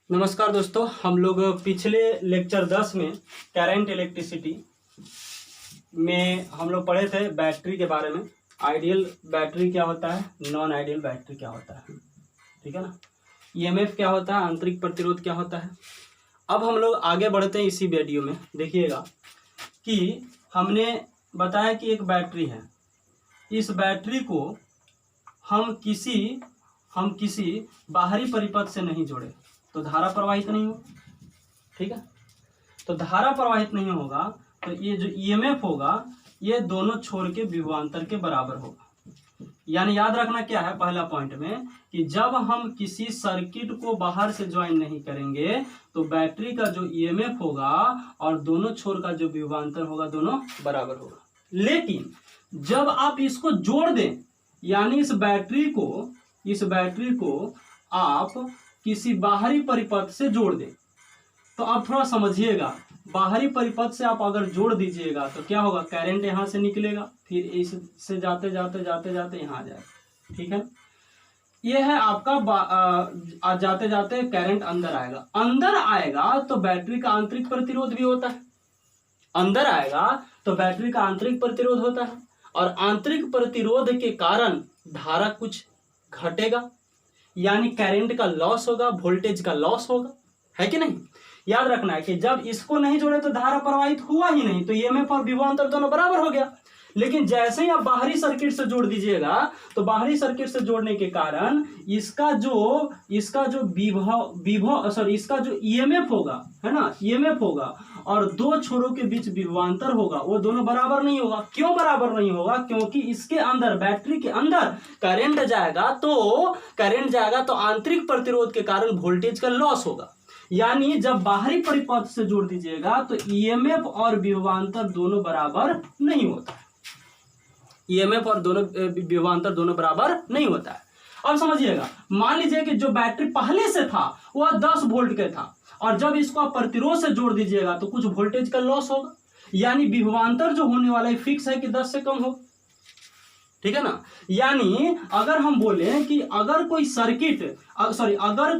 नमस्कार दोस्तों, हम लोग पिछले लेक्चर 10 में करंट इलेक्ट्रिसिटी में हम लोग पढ़े थे बैटरी के बारे में। आइडियल बैटरी क्या होता है, नॉन आइडियल बैटरी क्या होता है, ठीक है ना। ईएमएफ क्या होता है, आंतरिक प्रतिरोध क्या होता है। अब हम लोग आगे बढ़ते हैं इसी वीडियो में। देखिएगा कि हमने बताया कि एक बैटरी है, इस बैटरी को हम किसी बाहरी परिपथ से नहीं जोड़े तो धारा प्रवाहित नहीं हो, ठीक है। तो धारा प्रवाहित नहीं होगा तो ये जो ईएमएफ होगा ये दोनों छोर के विभवांतर के बराबर होगा। यानी याद रखना क्या है पहला पॉइंट में कि जब हम किसी सर्किट को बाहर से ज्वाइन नहीं करेंगे तो बैटरी का जो ईएमएफ होगा और दोनों छोर का जो विभवांतर होगा दोनों बराबर होगा। लेकिन जब आप इसको जोड़ दें, यानी इस बैटरी को आप किसी बाहरी परिपथ से जोड़ दें, तो आप थोड़ा समझिएगा। बाहरी परिपथ से आप अगर जोड़ दीजिएगा तो क्या होगा, करंट यहां से निकलेगा, फिर इससे जाते जाते जाते जाते यहां आ जाएगा, ठीक है। यह है आपका जाते जाते करंट अंदर आएगा तो बैटरी का आंतरिक प्रतिरोध भी होता है। अंदर आएगा तो बैटरी का आंतरिक प्रतिरोध होता है और आंतरिक प्रतिरोध के कारण धारा कुछ घटेगा, यानी करंट का लॉस होगा, वोल्टेज का लॉस होगा, है कि नहीं। याद रखना है कि जब इसको नहीं जोड़े तो धारा प्रवाहित हुआ ही नहीं, तो ईएमएफ और विभवांतर दोनों बराबर हो गया। लेकिन जैसे ही आप बाहरी सर्किट से जोड़ दीजिएगा तो बाहरी सर्किट से जोड़ने के कारण इसका जो इसका जो ईएमएफ होगा, है ना, ईएमएफ होगा और दो छोरों के बीच विभवांतर होगा, वो दोनों बराबर नहीं होगा। क्यों बराबर नहीं होगा? क्योंकि इसके अंदर, बैटरी के अंदर करंट जाएगा तो आंतरिक प्रतिरोध के कारण वोल्टेज का लॉस होगा। यानी जब बाहरी परिपथ से जोड़ दीजिएगा तो ईएमएफ और विभवांतर दोनों बराबर नहीं होता है। ईएमएफ और विभवांतर दोनों बराबर नहीं होता है। अब समझिएगा, मान लीजिए कि जो बैटरी पहले से था वह 10 वोल्ट का था और जब इसको आप प्रतिरोध से जोड़ दीजिएगा तो कुछ वोल्टेज का लॉस होगा, यानी विभवांतर जो होने वाला है फिक्स है कि 10 से कम हो, ठीक है ना। यानी अगर हम बोले कि अगर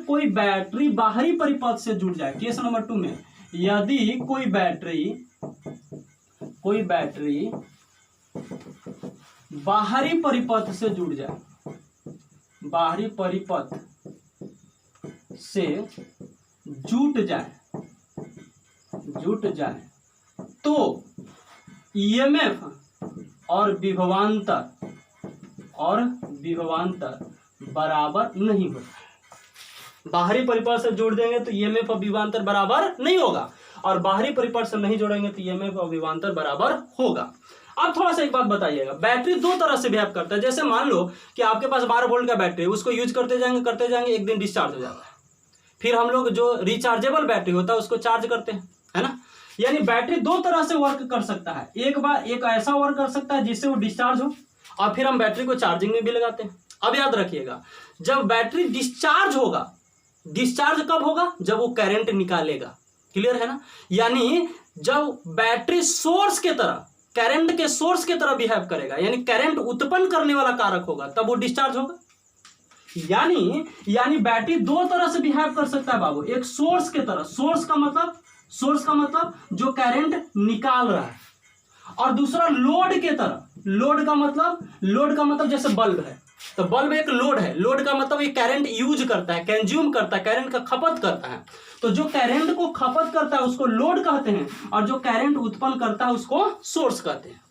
कोई बैटरी बाहरी परिपथ से जुड़ जाए, केस नंबर 2 में यदि कोई बैटरी बाहरी परिपथ से जुड़ जाए, बाहरी परिपथ से जुट जाए तो ईएमएफ और विभवांतर बराबर नहीं होता। बाहरी परिपथ से जोड़ देंगे तो ईएमएफ और विभवांतर बराबर नहीं होगा और बाहरी परिपथ से नहीं जोड़ेंगे तो ईएमएफ और विभवांतर बराबर होगा। अब थोड़ा सा एक बात बताइएगा, बैटरी दो तरह से बिहेव करता है। जैसे मान लो कि आपके पास 12 वोल्ट का बैटरी है, उसको यूज करते जाएंगे एक दिन डिस्चार्ज हो जाता है। फिर हम लोग जो रिचार्जेबल बैटरी होता है उसको चार्ज करते हैं, है ना। यानी बैटरी दो तरह से वर्क कर सकता है। एक ऐसा वर्क कर सकता है जिससे वो डिस्चार्ज हो और फिर हम बैटरी को चार्जिंग में भी लगाते हैं। अब याद रखिएगा, जब बैटरी डिस्चार्ज होगा, डिस्चार्ज कब होगा? जब वो करंट निकालेगा, क्लियर है ना। यानी जब बैटरी सोर्स के तरह, करंट के सोर्स के तरह बिहेव करेगा, यानी करंट उत्पन्न करने वाला कारक होगा, तब वो डिस्चार्ज होगा। यानी बैटरी दो तरह से बिहेव कर सकता है बाबू। एक सोर्स के तरह, सोर्स का मतलब जो करंट निकाल रहा है, और दूसरा लोड के तरह। लोड का मतलब जैसे बल्ब है तो बल्ब एक लोड है। लोड का मतलब ये करंट यूज करता है, कंज्यूम करता है, करंट का खपत करता है। तो जो करंट को खपत करता है उसको लोड कहते हैं और जो करंट उत्पन्न करता है उसको सोर्स कहते हैं,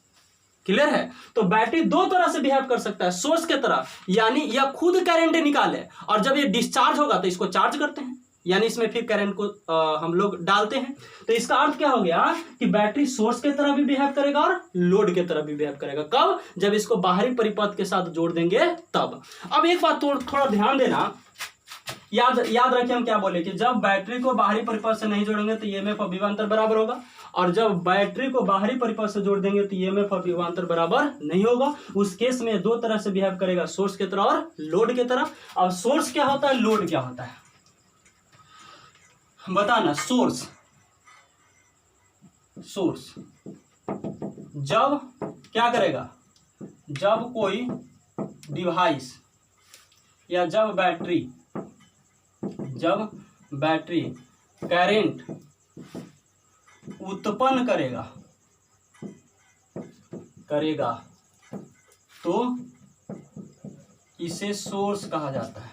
क्लियर है। तो बैटरी दो तरह से बिहेव कर सकता है, सोर्स के तरह, यानी यह खुद करंट निकाले और जब ये डिस्चार्ज होगा तो इसको चार्ज करते हैं, यानी इसमें फिर करंट को हम लोग डालते हैं। तो इसका अर्थ क्या हो गया कि बैटरी सोर्स के तरह भी बिहेव करेगा और लोड के तरह भी बिहेव करेगा। कब? जब इसको बाहरी परिपथ के साथ जोड़ देंगे तब। अब एक बात थोड़ा ध्यान देना, याद रखिए हम क्या बोले कि जब बैटरी को बाहरी परिपथ से नहीं जोड़ेंगे तो ईएमएफ और विभवांतर बराबर होगा और जब बैटरी को बाहरी परिपथ से जोड़ देंगे तो ईएमएफ और विभवांतर बराबर नहीं होगा। उस केस में दो तरह से बिहेव करेगा, सोर्स के तरह और लोड के तरह। अब सोर्स क्या होता है, लोड क्या होता है, बताना। सोर्स जब क्या करेगा, जब कोई डिवाइस या जब बैटरी करंट उत्पन्न करेगा तो इसे सोर्स कहा जाता है।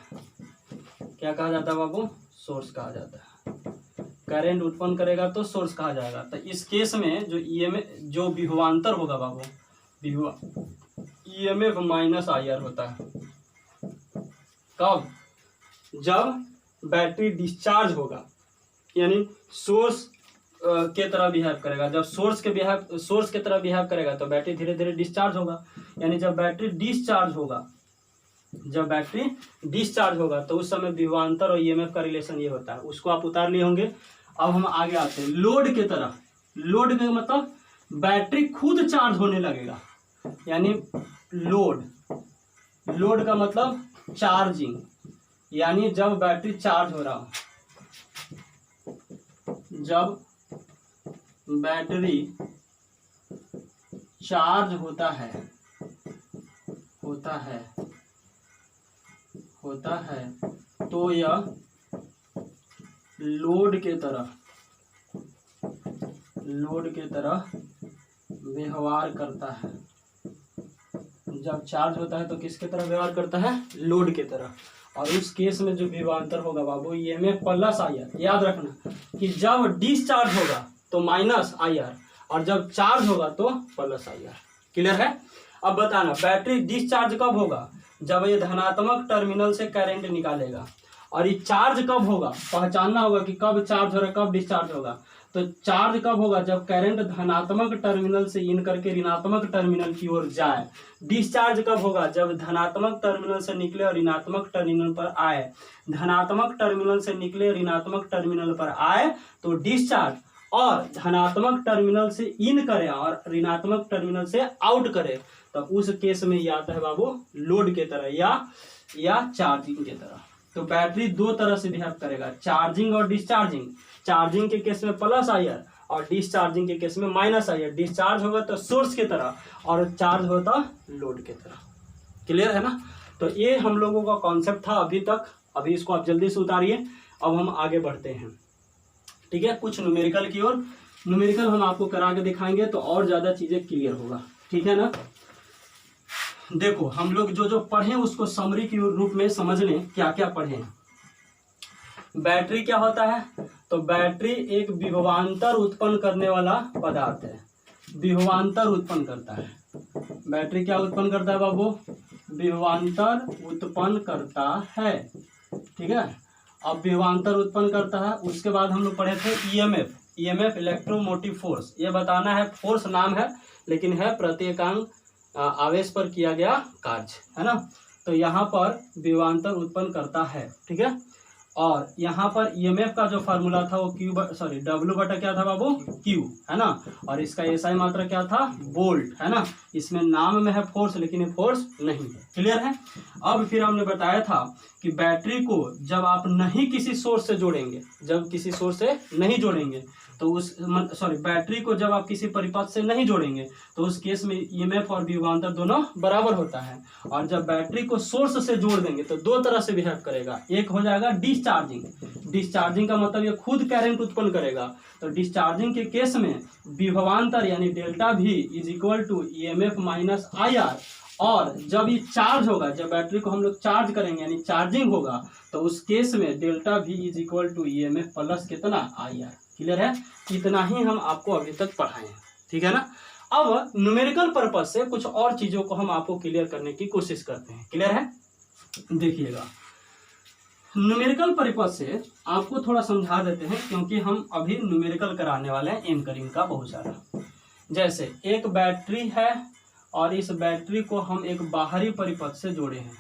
क्या कहा जाता है बाबू? सोर्स कहा जाता है। करंट उत्पन्न करेगा तो सोर्स कहा जाएगा। तो इस केस में जो जो विभवांतर होगा बाबू, ईएमएफ माइनस IR होता है। कब? जब बैटरी डिस्चार्ज होगा, यानी सोर्स के तरह बिहेव करेगा। जब सोर्स के तरह बिहेव करेगा तो बैटरी धीरे धीरे डिस्चार्ज होगा। यानी जब बैटरी डिस्चार्ज होगा तो उस समय विभवांतर और ईएमएफ का रिलेशन ये होता है। उसको आप उतार लिए होंगे। अब हम आगे आते हैं लोड के तरह। लोड का मतलब बैटरी खुद चार्ज होने लगेगा, यानी लोड का मतलब चार्जिंग, यानी जब बैटरी चार्ज हो रहा हो, जब बैटरी चार्ज होता है तो यह लोड के तरह व्यवहार करता है। जब चार्ज होता है तो किसके तरह व्यवहार करता है? लोड के तरह। और उस केस में जो विभवांतर होगा बाबू, ईएमएफ प्लस IR। याद रखना कि जब डिस्चार्ज होगा तो माइनस IR और जब चार्ज होगा तो प्लस IR। क्लियर है? अब बताना बैटरी डिस्चार्ज कब होगा? जब ये धनात्मक टर्मिनल से करंट निकालेगा। और ये चार्ज कब होगा? पहचानना होगा कि कब चार्ज हो रहा है, कब डिस्चार्ज होगा। तो चार्ज कब होगा? जब करंट धनात्मक टर्मिनल से इन करके ऋणात्मक टर्मिनल की ओर जाए। डिस्चार्ज कब होगा? जब धनात्मक टर्मिनल से निकले और ऋणात्मक टर्मिनल पर आए। धनात्मक टर्मिनल से निकले ऋणात्मक टर्मिनल पर आए तो डिस्चार्ज, और धनात्मक टर्मिनल से इन करे और ऋणात्मक टर्मिनल से आउट करे, तब उस केस में ये आता है बाबू लोड के तरह या चार्जिंग के तरह। तो बैटरी दो तरह से बिहेव करेगा, चार्जिंग और डिस्चार्जिंग। चार्जिंग के केस में प्लस IR और डिस्चार्जिंग के केस में माइनस IR। डिस्चार्ज होगा तो सोर्स की तरह और चार्ज होता लोड की तरह। क्लियर है ना? तो ये हम लोगों का कॉन्सेप्ट था अभी तक। अभी इसको आप जल्दी से उतारिए। अब हम आगे बढ़ते हैं, ठीक है, कुछ न्यूमेरिकल की ओर। न्यूमेरिकल हम आपको करा के दिखाएंगे तो और ज्यादा चीजें क्लियर होगा, ठीक है ना? देखो हम लोग जो पढ़े उसको समरी के रूप में समझ लें, क्या क्या पढ़े। बैटरी क्या होता है? तो बैटरी एक विभवांतर उत्पन्न करने वाला पदार्थ है। विभवांतर उत्पन्न करता है। बैटरी क्या उत्पन्न करता है बाबू? विभवांतर उत्पन्न करता है, ठीक है। अब विभवांतर उत्पन्न करता है, उसके बाद हम लोग पढ़े थे ईएमएफ इलेक्ट्रोमोटिव फोर्स। ये बताना है, फोर्स नाम है लेकिन है प्रत्येकांक आवेश पर किया गया कार्य, है ना। तो यहाँ पर विभवांतर उत्पन्न करता है, ठीक है। और यहाँ पर ईएमएफ का जो फार्मूला था वो W बटा क्या था बाबू? Q, है ना। और इसका SI मात्रा क्या था? वोल्ट, है ना। इसमें नाम में है फोर्स लेकिन ये फोर्स नहीं है। क्लियर है? अब फिर हमने बताया था कि बैटरी को जब आप नहीं किसी सोर्स से जोड़ेंगे, तो बैटरी को जब आप किसी परिपथ से नहीं जोड़ेंगे तो उस केस में ईएमएफ और विभवांतर दोनों बराबर होता है। और जब बैटरी को सोर्स से जोड़ देंगे तो दो तरह से बिहेव करेगा। एक हो जाएगा डिस्चार्जिंग का मतलब ये खुद करंट उत्पन्न करेगा। तो डिस्चार्जिंग के केस में विभवांतर यानी delta V is equal to EMF minus IR। और जब ये चार्ज होगा, जब बैटरी को हम लोग चार्ज करेंगे यानी चार्जिंग होगा, तो उस केस में delta V is equal to EMF plus कितना? IR। क्लियर है? इतना ही हम आपको अभी तक पढ़ाए हैं, ठीक है ना। अब न्यूमेरिकल पर्पस से कुछ और चीजों को हम आपको क्लियर करने की कोशिश करते हैं। क्लियर है? देखिएगा, न्यूमेरिकल पर्पस से आपको थोड़ा समझा देते हैं क्योंकि हम अभी न्यूमेरिकल कराने वाले हैं एंकरिंग का बहुत सारा। जैसे एक बैटरी है और इस बैटरी को हम एक बाहरी परिपथ से जोड़े हैं।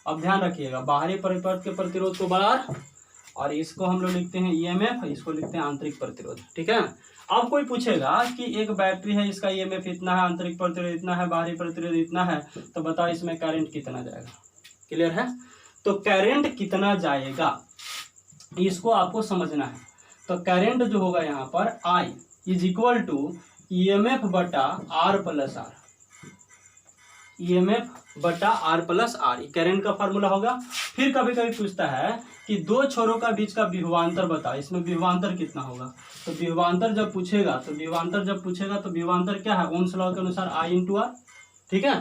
अब ध्यान रखिएगा, बाहरी परिपथ के प्रतिरोध को बढ़ा और इसको हम लोग लिखते हैं ईएमएफ, इसको लिखते हैं आंतरिक प्रतिरोध, ठीक है। अब कोई पूछेगा कि एक बैटरी है, इसका ईएमएफ इतना है, आंतरिक प्रतिरोध इतना है, बाहरी प्रतिरोध इतना है, तो बताओ इसमें करंट कितना जाएगा। क्लियर है? तो करंट कितना जाएगा इसको आपको समझना है। तो करंट जो होगा यहाँ पर I is equal to EMF बटा R प्लस R। ईएमएफ बटा आर प्लस आर, करंट का फार्मूला होगा। फिर कभी कभी पूछता है कि दो छोरों का बीच का विभवांतर बता, इसमें विभवांतर कितना होगा। तो विभवांतर जब पूछेगा तो विभवांतर क्या है, ओम्स लॉ के अनुसार I इंटू आर। ठीक है,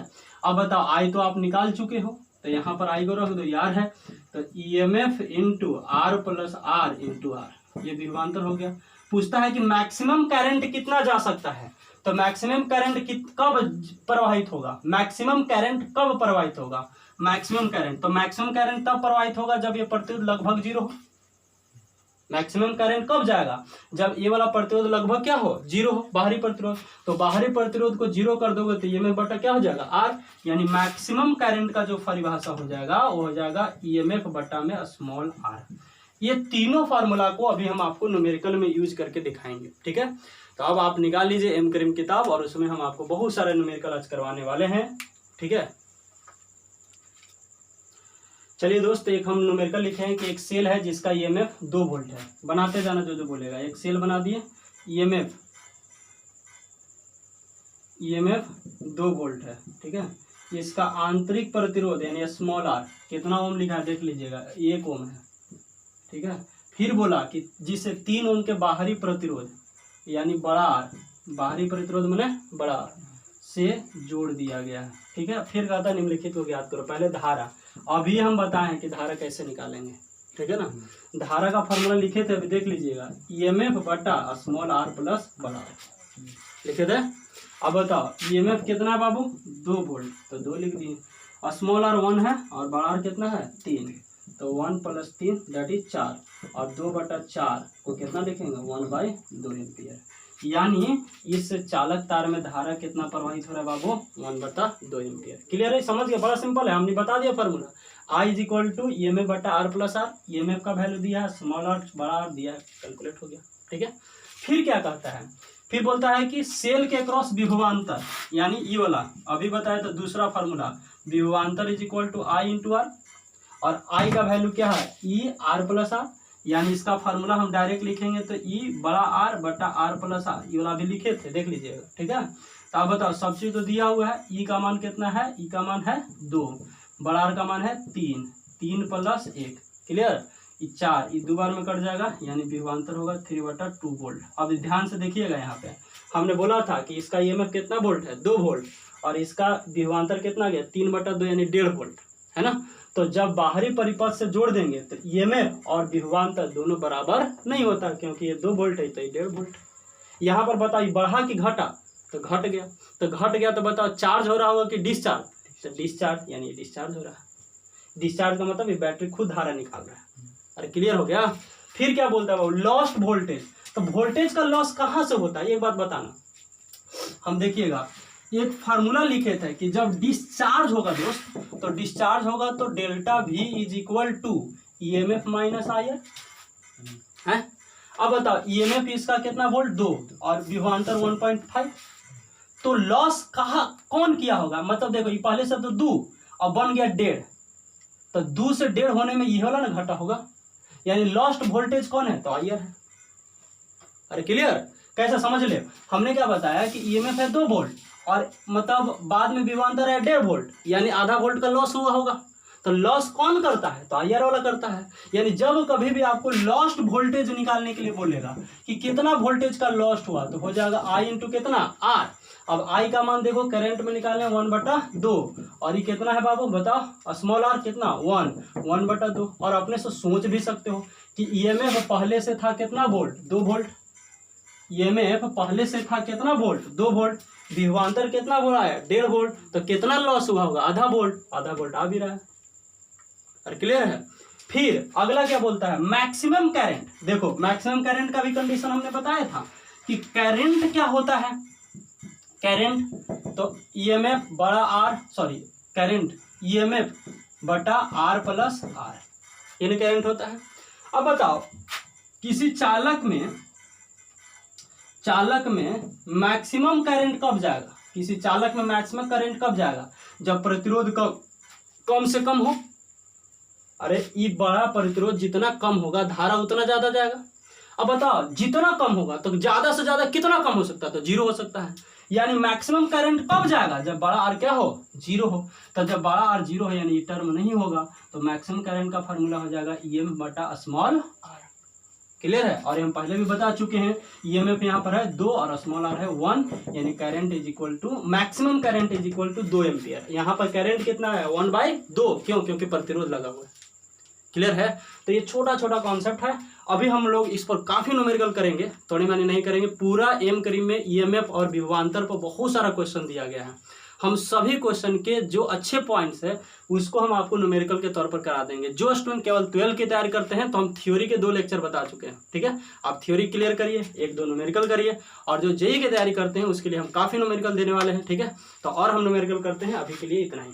अब बताओ I तो आप निकाल चुके हो, तो यहाँ पर I को रख दो, यार है तो EMF into R plus R into R, ये विभवांतर हो गया। पूछता है कि मैक्सिमम करंट कितना जा सकता है, तो मैक्सिमम करंट कब प्रवाहित होगा, मैक्सिमम करंट कब प्रवाहित होगा, मैक्सिमम करंट, तो मैक्सिमम करंट तब प्रवाहित होगा जब ये प्रतिरोध लगभग जीरो हो। मैक्सिमम करंट कब जाएगा, जब ये वाला प्रतिरोध लगभग क्या हो, जीरो हो, बाहरी प्रतिरोध। तो बाहरी प्रतिरोध को जीरो कर दोगे तो ईएमएफ बटा क्या हो जाएगा, आर, यानी मैक्सिमम करंट का जो परिभाषा हो जाएगा वो हो जाएगा ईएमएफ बटा में स्मॉल आर। ये तीनों फार्मूला को अभी हम आपको न्यूमेरिकल में यूज करके दिखाएंगे। ठीक है, तो अब आप निकाल लीजिए एम करीम किताब, और उसमें हम आपको बहुत सारे न्यूमेरिकल आज करवाने वाले हैं। ठीक है, चलिए दोस्त, एक हम न्यूमेरिकल लिखे हैं कि एक सेल है जिसका ईएमएफ 2 वोल्ट है। बनाते जाना जो जो बोलेगा। एक सेल बना दिए, ईएमएफ 2 वोल्ट है। ठीक है, इसका आंतरिक प्रतिरोध यानी स्मॉल आर कितना ओम लिखा है देख लीजिएगा, 1 ओम है। ठीक है, फिर बोला कि जिसे 3 ओम के बाहरी प्रतिरोध यानी बड़ा आर, बाहरी प्रतिरोध माने बड़ा आर से जोड़ दिया गया है। ठीक है, फिर कहता है निम्नलिखित को ज्ञात करो। पहले धारा, अभी हम बताएं कि धारा कैसे निकालेंगे। ठीक है ना, धारा का फॉर्मूला लिखे थे, अभी देख लीजिएगा, ईएमएफ बटा स्मॉल आर प्लस बड़ा आर लिखे थे। अब बताओ ईएमएफ कितना है बाबू, 2 वोल्ट, तो 2 लिख दिए। स्मॉल आर 1 है और बड़ा आर कितना है 3, तो 1 + 3 दैट इज 4, और 2/4 को कितना लिखेंगे 1/2 एम्पियर। यानी इस चालक तार में धारा कितना प्रवाहित हो रहा है बाबू, 1/2 एम्पियर। क्लियर है, समझ गए, बड़ा सिंपल है, हमने बता दिया फार्मूला। I = ईएमएफ बटा आर प्लस आर, ईएमएफ का वैल्यू दिया है, स्मॉल आर बड़ा आर दिया है, कैलकुलेट हो गया। ठीक है, फिर क्या कहता है, फिर बोलता है कि सेल के क्रॉस विभवांतर यानी ई वाला, अभी बताया तो दूसरा फार्मूला, विभवांतर = I इंटू आर, और I का वैल्यू क्या है E आर प्लस आर, यानी इसका फार्मूला हम डायरेक्ट लिखेंगे तो E बड़ा आर बटा आर प्लस आर, ये वाला भी लिखे थे देख लीजिएगा। ठीक है, तो आप बताओ सब चीज तो दिया हुआ है। E का मान कितना है, E का मान है 2, बड़ा आर का मान है 3 + 1, क्लियर, 4, ये 2 बार में कट जाएगा, यानी विभवांतर होगा 3/2 वोल्ट। अब ध्यान से देखिएगा, यहाँ पे हमने बोला था कि इसका ईएमएफ कितना वोल्ट है 2 वोल्ट, और इसका विभवांतर कितना गया 3/2 यानी 1.5 वोल्ट, है ना। तो जब बाहरी परिपथ से जोड़ देंगे तो ईएमएफ और विभवांतर दोनों बराबर नहीं होता, क्योंकि ये 2 वोल्ट है तो ये 1.5 वोल्ट। यहाँ पर बताइए बढ़ा कि घटा, तो घट गया, तो बताओ चार्ज हो रहा होगा कि डिस्चार्ज, तो डिस्चार्ज, यानी ये डिस्चार्ज हो रहा है। डिस्चार्ज का मतलब ये बैटरी खुद धारा निकाल रहा है। अरे क्लियर हो गया। फिर क्या बोलता है वो, लॉस्ट वोल्टेज। तो वोल्टेज का लॉस कहाँ से होता है, एक बात बताना। हम देखिएगा एक फार्मूला लिखे थे कि जब डिस्चार्ज होगा दोस्त, तो डिस्चार्ज होगा तो delta V = EMF minus IR है। अब बताओ ईएमएफ इसका कितना वोल्ट 2 और विभवांतर 1.5, तो लॉस कहाँ कौन किया होगा, मतलब देखो ये पहले से तो 2 और बन गया 1.5, तो 2 से 1.5 होने में ये वाला ना घटा होगा, यानी लॉस्ट वोल्टेज कौन है, तो आईआर है। अरे क्लियर, कैसा समझ ले, हमने क्या बताया कि ईएमएफ है 2 वोल्ट और मतलब बाद में विभवांतर है 1.5 वोल्ट, यानी आधा वोल्ट का लॉस हुआ होगा। तो लॉस कौन करता है, तो आईआर वाला करता है। यानी जब कभी भी आपको लॉस्ट वोल्टेज निकालने के लिए बोलेगा कि कितना वोल्टेज का लॉस्ट हुआ, तो हो जाएगा I इंटू कितना आर। अब I का मान देखो करंट में निकालें 1/2, और ये कितना है बाबू बताओ, स्मॉल आर कितना 1/2। और अपने से सोच भी सकते हो कि ईएमएफ पहले से था कितना वोल्ट 2 वोल्ट, ईएमएफ पहले से था कितना वोल्ट 2 वोल्ट, विभवांतर कितना बोला है 1.5 वोल्ट, तो कितना लॉस हुआ होगा आधा वोल्ट आ भी रहा है। और क्लियर है। फिर अगला क्या बोलता है, मैक्सिमम करंट। देखो मैक्सिमम करंट का भी कंडीशन हमने बताया था कि करंट क्या होता है, करंट तो ईएमएफ बड़ा आर, सॉरी करंट ईएमएफ बटा आर प्लस आर, यानी करंट होता है। अब बताओ किसी चालक में मैक्सिमम करंट कब जाएगा, किसी चालक में मैक्सिमम करंट कब जाएगा, जब प्रतिरोध कम से कम हो। अरे ये बड़ा प्रतिरोध जितना कम होगा धारा उतना ज्यादा जाएगा। अब बताओ जितना कम होगा तो ज्यादा से ज्यादा कितना कम हो सकता है, तो 0 हो सकता है। यानी मैक्सिमम करंट कब जाएगा, जब बड़ा आर क्या हो, जीरो हो। तो जब बड़ा आर जीरो है यानी ये टर्म नहीं होगा, तो मैक्सिमम करंट का फॉर्मूला हो जाएगा ईएमएफ बटा स्मॉल आर। क्लियर है। और हम पहले भी बता चुके हैं, ईएमएफ यहाँ पर है 2 और स्मॉल आर है 1, यानी current is equal to maximum current is equal to 2 ampere. यहाँ पर करंट कितना है 1/2, क्यों, क्योंकि प्रतिरोध लगा हुआ है। क्लियर है। तो ये छोटा छोटा कॉन्सेप्ट है। अभी हम लोग इस पर काफी न्यूमेरिकल करेंगे, थोड़ी मानी नहीं करेंगे। पूरा एम करीब में ईएमएफ और विभवांतर पर बहुत सारा क्वेश्चन दिया गया है। हम सभी क्वेश्चन के जो अच्छे पॉइंट्स है उसको हम आपको न्यूमेरिकल के तौर पर करा देंगे। जो स्टूडेंट केवल 12 की तैयारी करते हैं तो हम थ्योरी के 2 लेक्चर बता चुके हैं, ठीक है। आप थ्योरी क्लियर करिए, 1-2 न्यूमेरिकल करिए, और जो जेईई की तैयारी करते हैं उसके लिए हम काफी न्यूमेरिकल देने वाले हैं, ठीक है। तो और हम न्यूमेरिकल करते हैं, अभी के लिए इतना ही।